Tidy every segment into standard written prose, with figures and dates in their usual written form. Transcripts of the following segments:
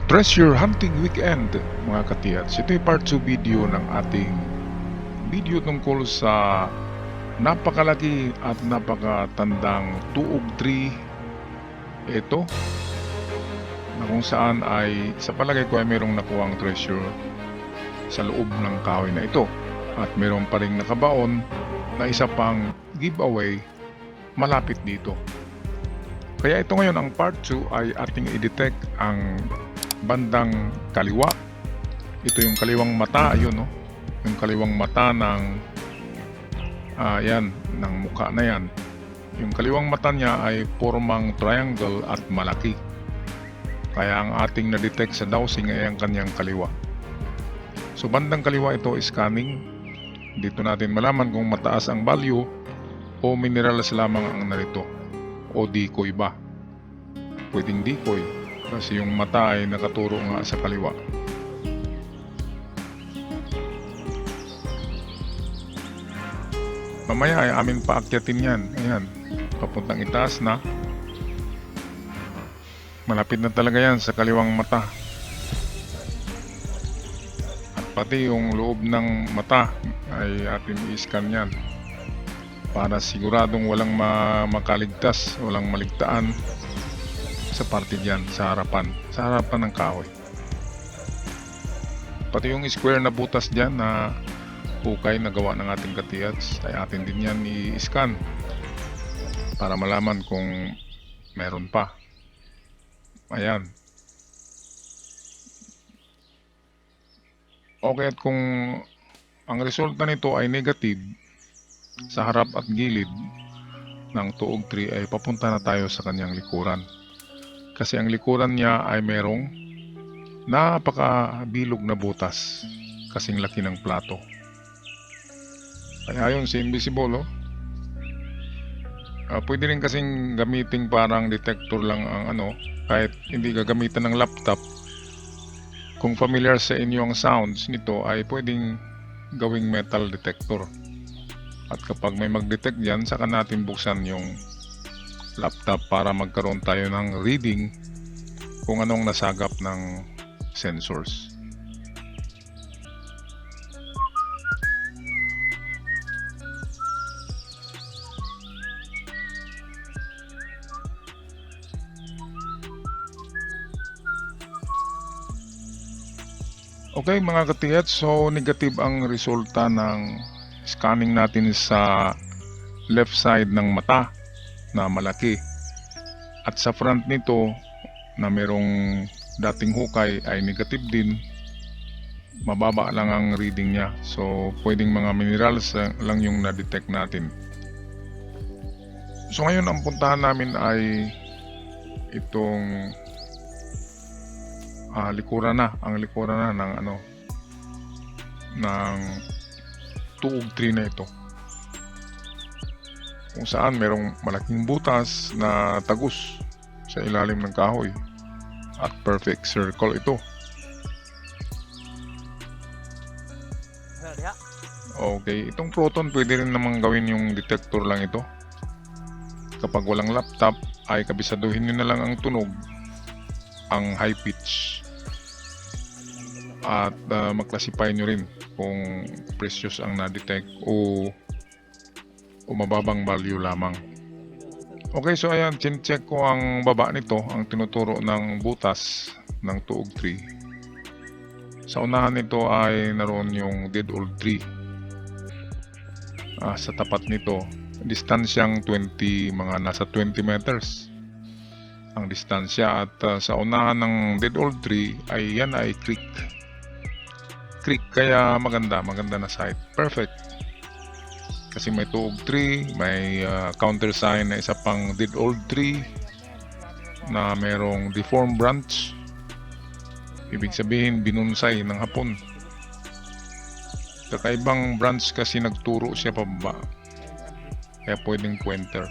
Treasure Hunting Weekend mga katiyats. Ito yung part 2 video ng ating video tungkol sa napakalaki at napakatandang tuog tree. Ito na kung saan ay sa palagay ko ay mayroong nakuhang treasure sa loob ng kahoy na ito. At mayroon pa rin nakabaon na isa pang giveaway malapit dito. Kaya ito ngayon ang part 2 ay ating i-detect ang bandang kaliwa. Ito yung kaliwang mata, ayun no. Yung kaliwang mata ng yan, ng mukha na yan. Yung kaliwang mata niya ay formang triangle at malaki. Kaya ang ating na-detect sa dowsing ay ang kanyang kaliwa. So bandang kaliwa ito is scanning. Dito natin malaman kung mataas ang value o minerals lamang ang narito o decoy ba. Pwedeng decoy kasi yung mata ay nakaturo nga sa kaliwa. Mamaya ay amin paakyatin yan. Ayan, papuntang itaas na. Malapit na talaga yan sa kaliwang mata. At pati yung loob ng mata ay atin i-scan yan para siguradong walang makaligtas, walang maligtaan sa parte dyan, sa harapan ng kahoy. Pati yung square na butas dyan na hukay na gawa ng ating katiyats ay atin din yan i-scan para malaman kung meron pa. Ayan. Okay, at kung ang resulta nito ay negative sa harap at gilid ng tuog tree ay papunta na tayo sa kanyang likuran. Kasi ang likuran niya ay merong napakabilog na butas kasing laki ng plato. Kaya yun si invisible pwede rin kasing gamitin parang detector lang ang kahit hindi gagamitan ng laptop. Kung familiar sa inyo ang sounds nito ay pwedeng gawing metal detector. At kapag may mag-detect dyan, saka natin buksan yung laptop para magkaroon tayo ng reading kung anong nasagap ng sensors. Okay mga katiyat, so negative ang resulta ng scanning natin sa left side ng mata na malaki. At sa front nito na merong dating hukay ay negative din. Mababa lang ang reading niya. So pwedeng mga minerals lang yung na-detect natin. So ngayon ang puntahan namin ay itong likuran na ng tuog tree na ito, kung saan merong malaking butas na tagus sa ilalim ng kahoy at perfect circle ito. Okay, itong proton pwede rin namang gawin yung detector lang ito. Kapag walang laptop ay kabisaduhin nyo na lang ang tunog, ang high pitch, at maklasify nyo rin kung precious ang na-detect o mababang value lamang. Okay, so ayan, check ko ang baba nito, ang tinuturo ng butas ng tuog tree. Sa unahan nito ay naroon yung dead old tree. Sa tapat nito, distansyang mga nasa 20 meters ang distansya, at sa unahan ng dead old tree ay yan ay creek, kaya maganda na site, perfect. Kasi may tuog tree, may counter sign na isa pang dead old tree na merong deformed branch. Ibig sabihin binunsay ng hapon. Kakaibang branch kasi nagturo siya pababa, kaya pwedeng pointer.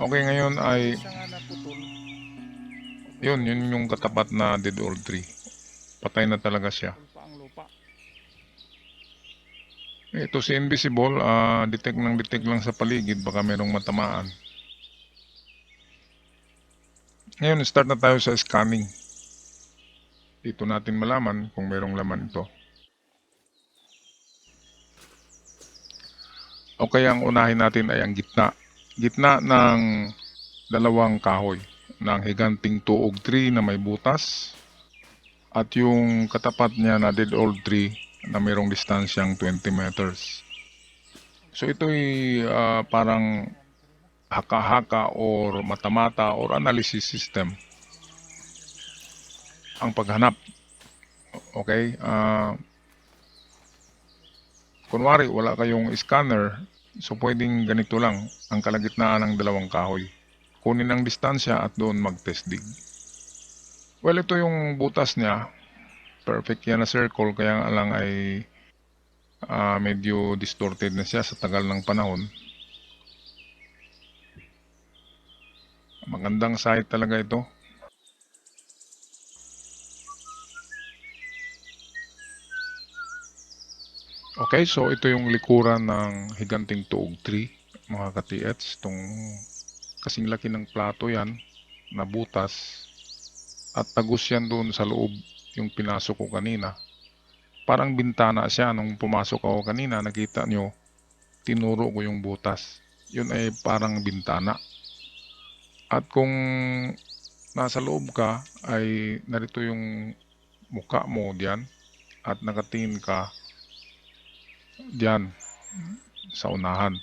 Okay, ngayon ay yun yung katapat na dead old tree. Patay na talaga siya. Ito si invisible, detect lang sa paligid, baka merong matamaan. Ngayon, start na tayo sa scanning. Dito natin malaman kung merong laman ito. O kaya ang unahin natin ay ang gitna. Gitna ng dalawang kahoy ng higanting tuog tree na may butas at yung katapat niya na dead old tree na mayroong distansyang 20 meters. So ito'y parang haka-haka or mata-mata or analysis system ang paghanap. Okay? Kunwari wala kayong scanner, so pwedeng ganito lang ang kalagitnaan ng dalawang kahoy. Kunin ang distansya at doon mag-test dig. Well, ito yung butas niya. Perfect yan na circle, kaya nga lang ay medyo distorted na siya sa tagal ng panahon. Magandang site talaga ito. Okay, so ito yung likuran ng higanting tuog tree, mga ka-TH. Itong kasing laki ng plato yan, na butas. At tagus yan doon sa loob yung pinasok ko kanina. Parang bintana siya nung pumasok ako kanina, nakita nyo, tinuro ko yung butas. Yun ay parang bintana. At kung nasa loob ka, ay narito yung mukha mo diyan at nakatingin ka diyan sa unahan.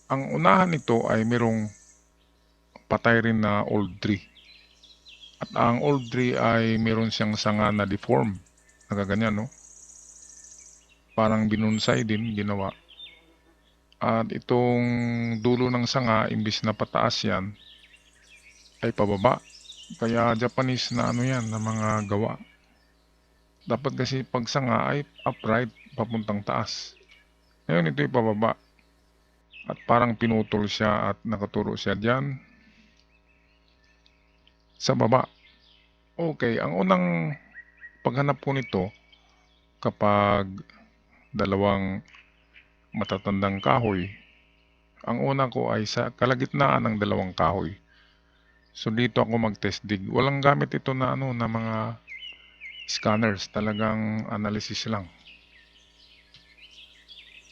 Ang unahan nito ay merong patay rin na old tree. At ang old tree ay meron siyang sanga na deform. Nagaganyan, no? Parang binunsay din ginawa. At itong dulo ng sanga, imbis na pataas yan, ay pababa. Kaya Japanese na ano yan, na mga gawa. Dapat kasi pag sanga ay upright, papuntang taas. Ngayon ito'y pababa. At parang pinutol siya at nakaturo siya dyan sa baba. Okay, ang unang paghanap ko nito kapag dalawang matatandang kahoy, ang una ko ay sa kalagitnaan ng dalawang kahoy. So dito ako mag-test dig. Walang gamit ito na ano na mga scanners, talagang analysis lang.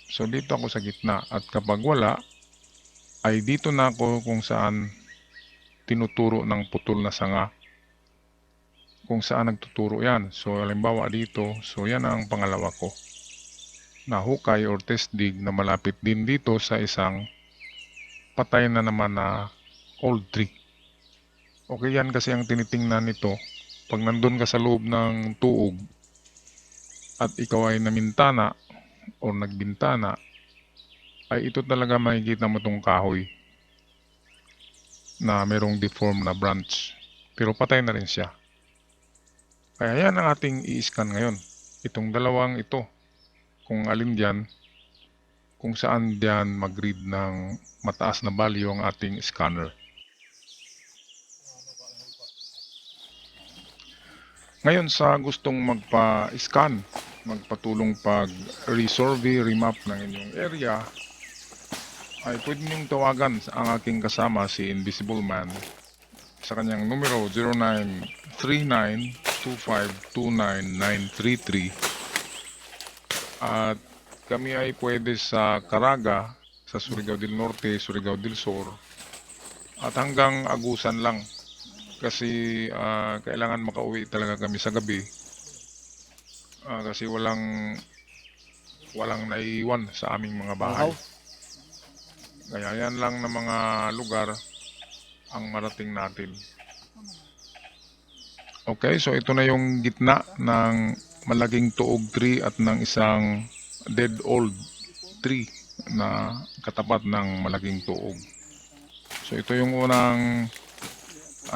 So dito ako sa gitna at kapag wala ay dito na ako kung saan tinuturo ng putol na sanga. Kung saan nagtuturo yan. So halimbawa dito, so yan ang pangalawa ko. Na hukay or test dig na malapit din dito sa isang patay na naman na old tree. Okay, yan kasi ang tinitingnan nito. Pag nandun ka sa loob ng tuog at ikaw ay namintana o nagbintana, ay ito talaga makikita mo tong kahoy na merong deform na branch. Pero patay na rin siya. Kaya yan ang ating i-scan ngayon. Itong dalawang ito. Kung alin diyan, kung saan diyan mag-read ng mataas na value ang ating scanner. Ngayon sa gustong magpa-scan, magpatulong pag-resurvey, remap ng inyong area, ay pwede niyong tawagan ang aking kasama si Invisible Man sa kanyang numero 0939-2529933 at kami ay pwede sa Caraga, sa Surigao del Norte, Surigao del Sur at hanggang Agusan lang kasi kailangan makauwi talaga kami sa gabi kasi walang naiiwan sa aming mga bahay. Kaya yan lang na mga lugar ang marating natin. Okay, so ito na yung gitna ng malaking tuog tree at ng isang dead old tree na katapat ng malaking tuog. So ito yung unang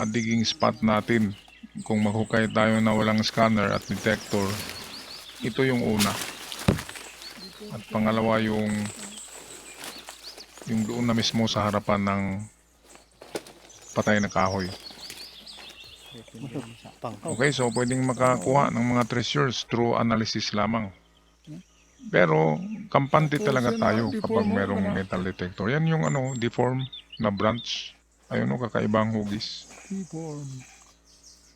digging spot natin. Kung maghukay tayo na walang scanner at detector, ito yung una. At pangalawa yung doon na mismo sa harapan ng patay na kahoy. Okay, so pwedeng makakuha ng mga treasures through analysis lamang. Pero kampante talaga tayo kapag merong metal detector. Yan yung deform na branch. Ayun o, kakaibang hugis. Hipon.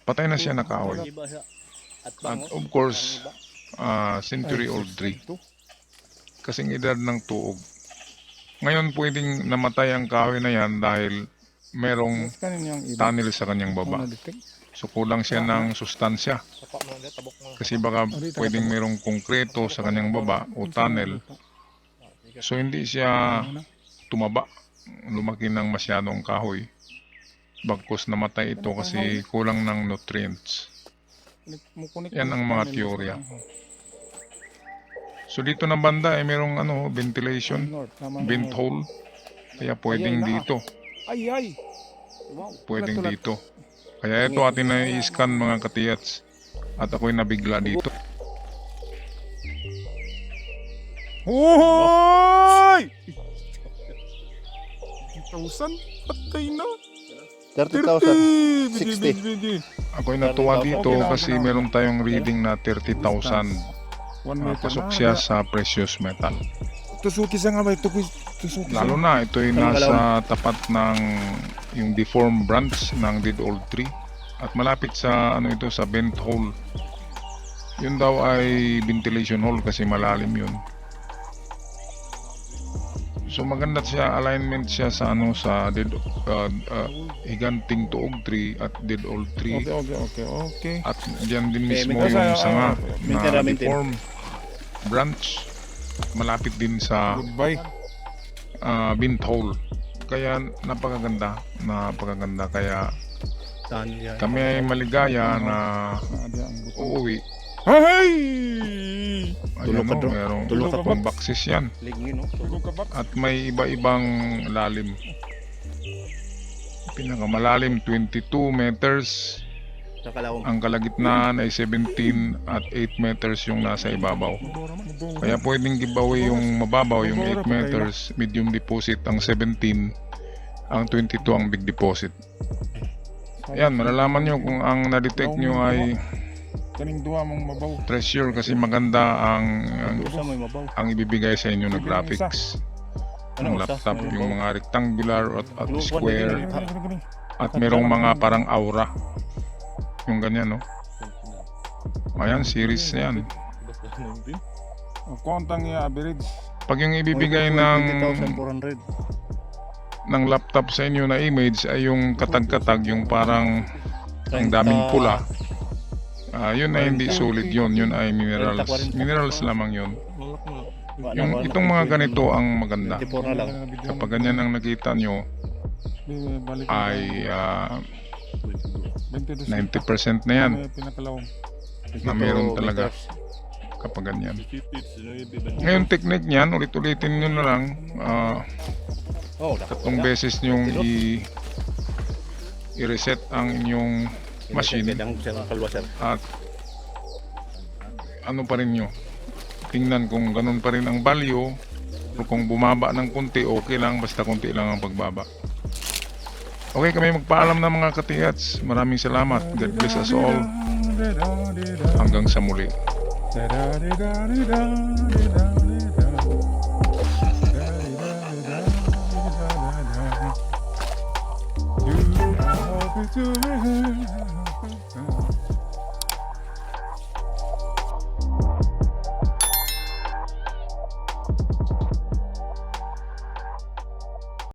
Patay na siya na kahoy. Iba sa at At bango. of course, Ang iba. century-old tree. Ito. Kasing edad ng tuog. Ngayon pwedeng namatay ang kahoy na yan dahil merong Mas kanin yung iba. tunnel sa kanyang baba. Na-detect. So kulang siya ng sustansya. Sapa mo na tabok mo. Kasi baka pwedeng merong konkreto sa kanyang baba o tunnel. So hindi siya tumaba. Lumaki ng masyadong kahoy. Bagkus namatay ito kasi kulang ng nutrients. Yan ang mga teorya. So dito na banda ay merong ventilation, vent hole. Kaya pwedeng dito, Ay, ay. Wow. pwedeng Tulat. dito. Kaya ito atin na i-scan mga katiyats. At ako'y nabigla dito. Hoy! 30,000? Patay na. 30,000. 60. Ako'y natuwa dito kasi meron tayong reading na 30,000. 1 meter Pasok na. siya sa precious metal. Tusuki sa nga ba? Tusuki Lalo na ito'y nasa tapat ng yung deformed branch ng dead old tree. At malapit sa ito sa vent hole. Yun daw ay ventilation hole kasi malalim yun. So maganda siya, alignment siya sa sa dead higanting tuog tree at dead old tree. Okay. At diyan din mismo Maintain. yung sanga na Maintain. deformed branch. Malapit din sa Goodbye. vent hole. Kaya napakaganda. Kaya kami ay maligaya na uuwi. Hey! Ayan Tulog ka o, doon. merong Tulog ka pang boxes yan. Lignin no. Tulog ka ba? At may iba-ibang lalim. Pinakamalalim 22 meters. Nakalawang. Ang kalagitnaan ay 17 at 8 meters yung nasa ibabaw. Kaya pwedeng giveaway yung mababaw, yung 8 meters, medium deposit ang 17, ang 22 ang big deposit. Ayan, malalaman nyo kung ang na-detect nyo ay Kaning duha mong mabaw. treasure kasi maganda Usa mo mabaw. ang ibibigay sa inyo na graphics. Ang Ano, usa? laptop, yung mga rectangular at Ano, square, Gani. at merong mga parang aura. Yung ganyan, no? Ayan, series na yan. Kontang ya average. Pag yung ibibigay ng 20,400. laptop sa inyo na image ay yung katag-katag, yung parang ang daming pula. Yun ay hindi solid yun. Yun ay minerals. Minerals lamang yun. Yung itong mga ganito ang maganda. 24 na lang. Kapag ganyan ang nakita nyo ay 90% na yan Pinakalawang. na meron talaga kapag ganyan. Ngayon technique niyan, ulit-ulitin nyo na lang. Oh, Tatlong beses nyong i-reset ang inyong machine Ang kalwa sir. at ano pa rin nyo. Tingnan kung ganun pa rin ang value o kung bumaba ng konti, okay lang, basta konti lang ang pagbaba. Okay, kami magpaalam na mga katiyats. Maraming salamat. God bless us all. Hanggang sa muli. To